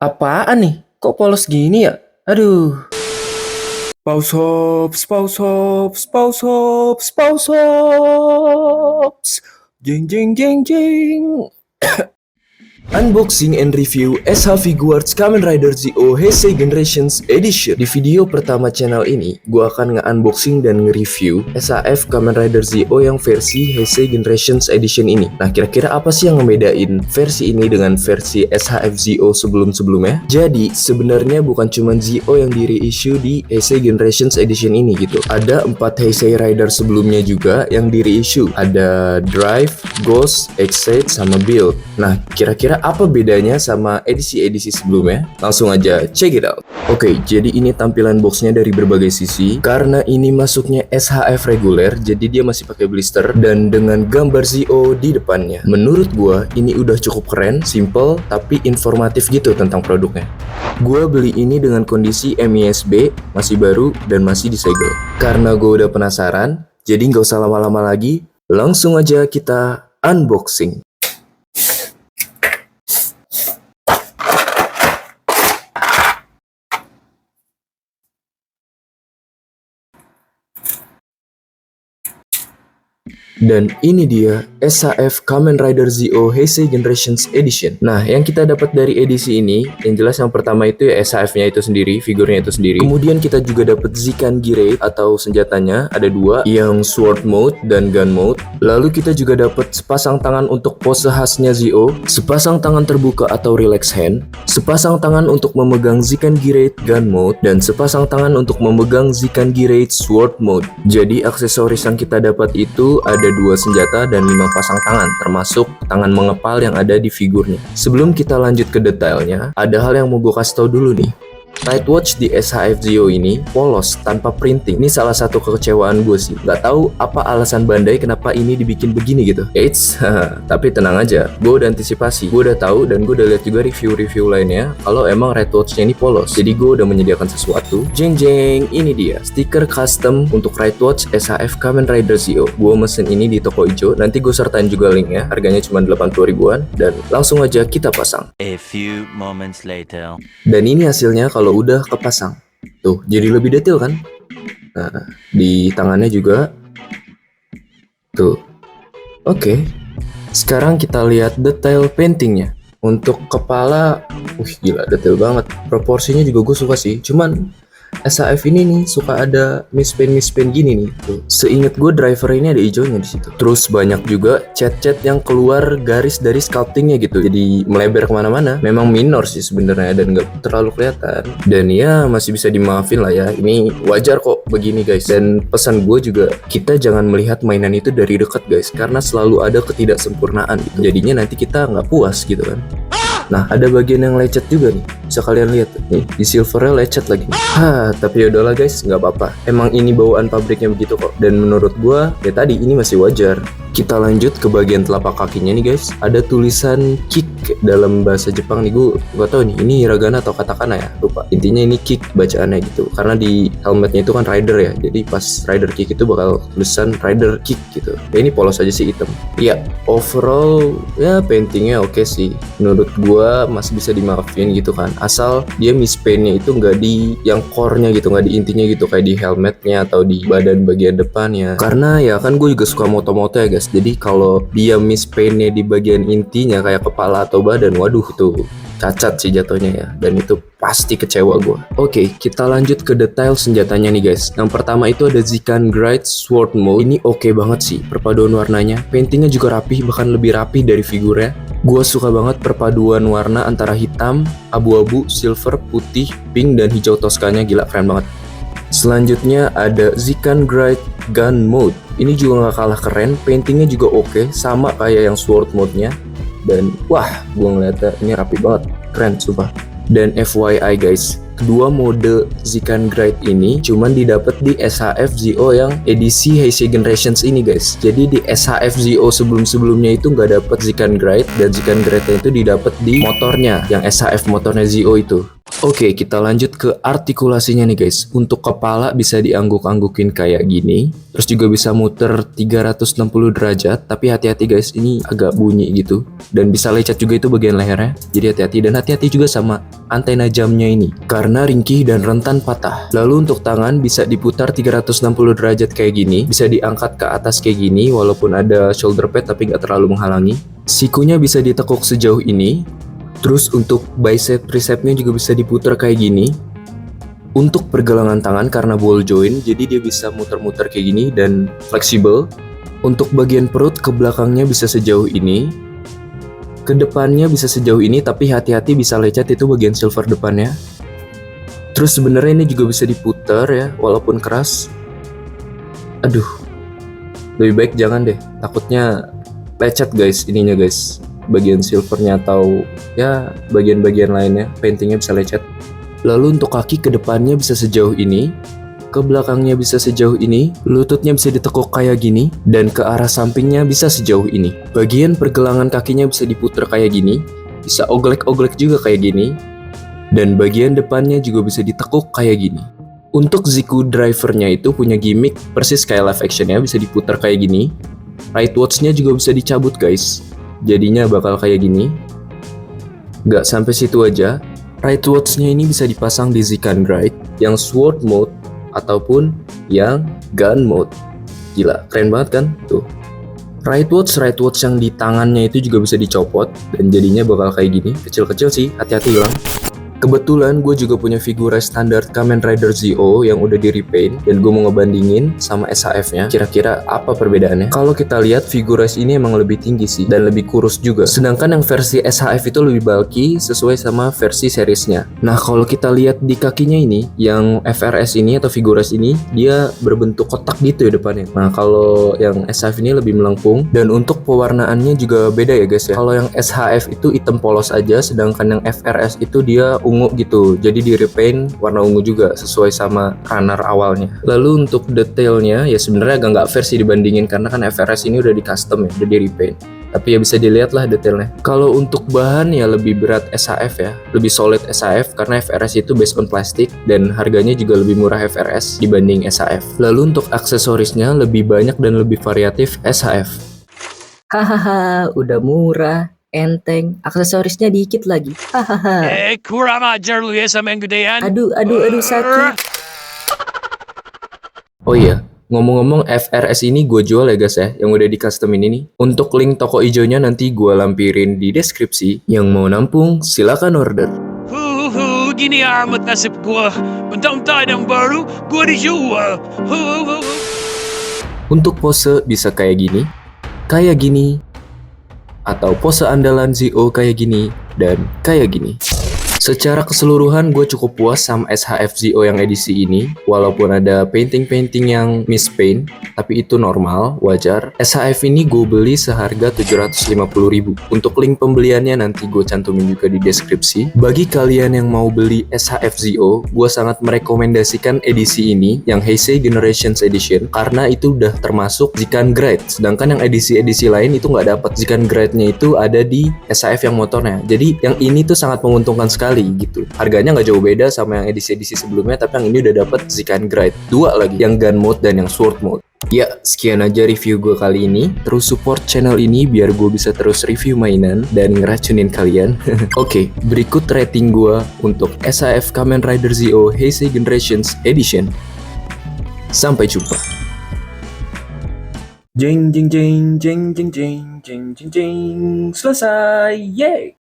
Apaan nih? Kok polos gini ya? Aduh. Pause hops, pause hops, pause hops, pause hops. Jeng jeng jeng jeng. Unboxing and review SH Figuarts Kamen Rider Zeo Heisei Generations Edition. Di video pertama channel ini, gue akan nge-unboxing dan nge-review SHF Kamen Rider Zeo yang versi Heisei Generations Edition ini. Nah, kira-kira apa sih yang ngebedain versi ini dengan versi SHF Zeo sebelum-sebelumnya? Jadi, sebenarnya bukan cuma Zeo yang di-reissue di Heisei Generations Edition ini gitu. Ada 4 Heisei Rider sebelumnya juga yang di-reissue. Ada Drive, Ghost, Excite, sama Build. Nah, kira-kira apa bedanya sama edisi-edisi sebelumnya? Langsung aja check it out. Oke, jadi ini tampilan boxnya dari berbagai sisi. Karena ini masuknya SHF reguler, jadi dia masih pakai blister dan dengan gambar Zeo di depannya. Menurut gua ini udah cukup keren, simple, tapi informatif gitu tentang produknya. Gua beli ini dengan kondisi MISB, masih baru dan masih disegel. Karena gua udah penasaran, jadi nggak usah lama-lama lagi, langsung aja kita unboxing. Dan ini dia SHF Kamen Rider Zeo Heisei Generations Edition. Nah, yang kita dapat dari edisi ini, yang jelas yang pertama itu ya SHF-nya itu sendiri, figurnya itu sendiri. Kemudian kita juga dapat Zikan Girate atau senjatanya, ada dua, yang Sword Mode dan Gun Mode. Lalu kita juga dapat sepasang tangan untuk pose khasnya Zeo, sepasang tangan terbuka atau Relax Hand, sepasang tangan untuk memegang Zikan Girate Gun Mode, dan sepasang tangan untuk memegang Zikan Girate Sword Mode. Jadi aksesoris yang kita dapat itu ada 2 senjata dan 5 pasang tangan, termasuk tangan mengepal yang ada di figurnya. Sebelum kita lanjut ke detailnya, ada hal yang mau gue kasih tau dulu nih. Night Watch di SHF Zeo ini polos tanpa printing. Ini salah satu kekecewaan gue sih. Gak tahu apa alasan Bandai kenapa ini dibikin begini gitu. Eits, tapi tenang aja, gue udah antisipasi. Gue udah tahu dan gue udah lihat juga review-review lainnya kalau emang Night Watch-nya ini polos. Jadi gue udah menyediakan sesuatu. Jeng jeng, ini dia stiker custom untuk Night Watch SHF Kamen Rider Zeo. Gue mesen ini di toko hijau. Nanti gue sertain juga linknya. Harganya cuma 80 ribuan dan langsung aja kita pasang. A few moments later. Dan ini hasilnya kalau udah kepasang. Tuh, jadi lebih detail kan? Nah, di tangannya juga. Tuh. Oke. Sekarang kita lihat detail paintingnya. Untuk kepala, gila detail banget. Proporsinya juga gue suka sih. Cuman SHF ini nih suka ada mispaint gini nih. Tuh. Seinget gue driver ini ada hijaunya di situ. Terus banyak juga cat-cat yang keluar garis dari sculptingnya gitu. Jadi melebar kemana-mana. Memang minor sih sebenarnya dan nggak terlalu kelihatan. Dan ya masih bisa dimaafin lah ya. Ini wajar kok begini guys. Dan pesan gue juga kita jangan melihat mainan itu dari dekat guys. Karena selalu ada ketidaksempurnaan gitu. Jadinya nanti kita nggak puas gitu kan. Nah, ada bagian yang lecet juga nih. Bisa kalian lihat nih, di silvernya lecet lagi. Tapi ya udahlah guys, nggak apa-apa. Emang ini bawaan pabriknya begitu kok. Dan menurut gua, ya tadi ini masih wajar. Kita lanjut ke bagian telapak kakinya nih guys. Ada tulisan kick dalam bahasa Jepang nih. Gue gak tahu nih, ini hiragana atau katakana ya. Lupa. Intinya ini kick bacaannya gitu. Karena di helmetnya itu kan rider ya. Jadi pas rider kick itu bakal tulisan rider kick gitu. Ya ini polos aja sih hitam. Ya, overall ya paintingnya oke sih. Menurut gua masih bisa dimaafin gitu kan. Asal dia mispaintnya itu nggak di yang core-nya gitu, nggak di intinya gitu kayak di helmetnya atau di badan bagian depannya. Karena ya kan gue juga suka moto-moto ya guys. Jadi kalau dia mispaintnya di bagian intinya kayak kepala atau badan, waduh itu cacat sih jatuhnya ya. Dan itu pasti kecewa gue. Oke, kita lanjut ke detail senjatanya nih guys. Yang pertama itu ada Zikan Girate Sword Mode. Ini oke banget sih perpaduan warnanya. Paintingnya juga rapih, bahkan lebih rapih dari figurnya. Gue suka banget perpaduan warna antara hitam, abu-abu, silver, putih, pink, dan hijau Toskanya. Gila keren banget. Selanjutnya ada Zikan Girate Gun Mode. Ini juga gak kalah keren, paintingnya juga oke, sama kayak yang Sword Mode-nya. Dan wah, gue ngeliatnya ini rapi banget, keren sumpah. Dan FYI guys, kedua mode Zikan Girate ini cuman didapat di SHF Zeo yang edisi Heisei Generations ini guys. Jadi di SHF Zeo sebelum-sebelumnya itu nggak dapet Zikan Girate, dan Zikan Girate itu didapat di motornya, yang SHF motornya Zeo itu. Oke, kita lanjut ke artikulasinya nih guys. Untuk kepala bisa diangguk-anggukin kayak gini. Terus juga bisa muter 360 derajat. Tapi hati-hati guys, ini agak bunyi gitu. Dan bisa lecet juga itu bagian lehernya. Jadi hati-hati. Dan hati-hati juga sama antena jamnya ini. Karena ringkih dan rentan patah. Lalu untuk tangan bisa diputar 360 derajat kayak gini. Bisa diangkat ke atas kayak gini. Walaupun ada shoulder pad tapi nggak terlalu menghalangi. Sikunya bisa ditekuk sejauh ini. Terus untuk bicep tricepnya juga bisa diputar kayak gini. Untuk pergelangan tangan karena ball joint, jadi dia bisa muter-muter kayak gini dan fleksibel. Untuk bagian perut ke belakangnya bisa sejauh ini. Ke depannya bisa sejauh ini, tapi hati-hati bisa lecet itu bagian silver depannya. Terus sebenarnya ini juga bisa diputar ya, walaupun keras. Aduh, lebih baik jangan deh, takutnya lecet guys ininya guys. Bagian silvernya atau ya bagian-bagian lainnya paintingnya bisa lecet. Lalu untuk kaki ke depannya bisa sejauh ini, ke belakangnya bisa sejauh ini, lututnya bisa ditekuk kayak gini, dan ke arah sampingnya bisa sejauh ini. Bagian pergelangan kakinya bisa diputar kayak gini, bisa oglek-oglek juga kayak gini, dan bagian depannya juga bisa ditekuk kayak gini. Untuk Zico drivernya itu punya gimmick persis kayak live actionnya, bisa diputar kayak gini. Right watch-nya juga bisa dicabut guys. Jadinya bakal kayak gini. Gak sampai situ aja, right watch-nya ini bisa dipasang di Zican Guide yang sword mode ataupun yang gun mode. Gila, keren banget kan? Tuh. Right watch yang di tangannya itu juga bisa dicopot dan jadinya bakal kayak gini. Kecil-kecil sih, hati-hati hilang. Kebetulan gue juga punya figura standar Kamen Rider Zio yang udah di repaint dan gue mau ngebandingin sama SHF-nya. Kira-kira apa perbedaannya? Kalau kita lihat figuras ini emang lebih tinggi sih dan lebih kurus juga. Sedangkan yang versi SHF itu lebih bulky sesuai sama versi seriesnya. Nah kalau kita lihat di kakinya ini, yang FRS ini atau figuras ini dia berbentuk kotak gitu ya depannya. Nah kalau yang SHF ini lebih melengkung dan untuk pewarnaannya juga beda ya guys ya. Kalau yang SHF itu hitam polos aja, sedangkan yang FRS itu dia ungu gitu, jadi di repaint warna ungu juga sesuai sama runner awalnya. Lalu untuk detailnya ya sebenarnya agak nggak fair sih dibandingin karena kan FRS ini udah di custom ya, udah di repaint. Tapi ya bisa dilihat lah detailnya. Kalau untuk bahan ya lebih berat SHF ya, lebih solid SHF karena FRS itu based on plastik dan harganya juga lebih murah FRS dibanding SHF. Lalu untuk aksesorisnya lebih banyak dan lebih variatif SHF. Hahaha, udah murah, enteng, aksesorisnya dikit lagi. Hahaha. kurang ajar lu ya sama yang gedean. Aduh, sakit. Oh iya, ngomong-ngomong FRS ini gue jual ya guys ya, yang udah di customin ini. Untuk link toko ijonya nanti gue lampirin di deskripsi. Yang mau nampung silakan order. Gini amat nasib gua. Mentang-mentang yang baru, gua dijual. Untuk pose bisa kayak gini, atau pose andalan Zio kayak gini, dan kayak gini. Secara keseluruhan gue cukup puas sama SHF Zio yang edisi ini. Walaupun ada painting-painting yang mispaint, tapi itu normal, wajar. SHF ini gue beli seharga 750.000. Untuk link pembeliannya nanti gue cantumin juga di deskripsi. Bagi kalian yang mau beli SHF Zio, gue sangat merekomendasikan edisi ini, yang Heisei Generations Edition, karena itu udah termasuk Zican Guide. Sedangkan yang edisi-edisi lain itu nggak dapat. Zican Guide-nya itu ada di SHF yang motornya. Jadi yang ini tuh sangat menguntungkan sekali gitu. Harganya nggak jauh beda sama yang edisi-edisi sebelumnya, tapi yang ini udah dapat Zican Guide 2 lagi, yang gun mode dan yang sword mode. Ya, sekian aja review gue kali ini. Terus support channel ini biar gue bisa terus review mainan dan ngeracunin kalian. Oke, berikut rating gue untuk SHF Kamen Rider Zio Heisei Generations Edition. Sampai jumpa. Jeng jeng jeng jeng jeng jeng jeng jeng jeng. Selesai. Yeay.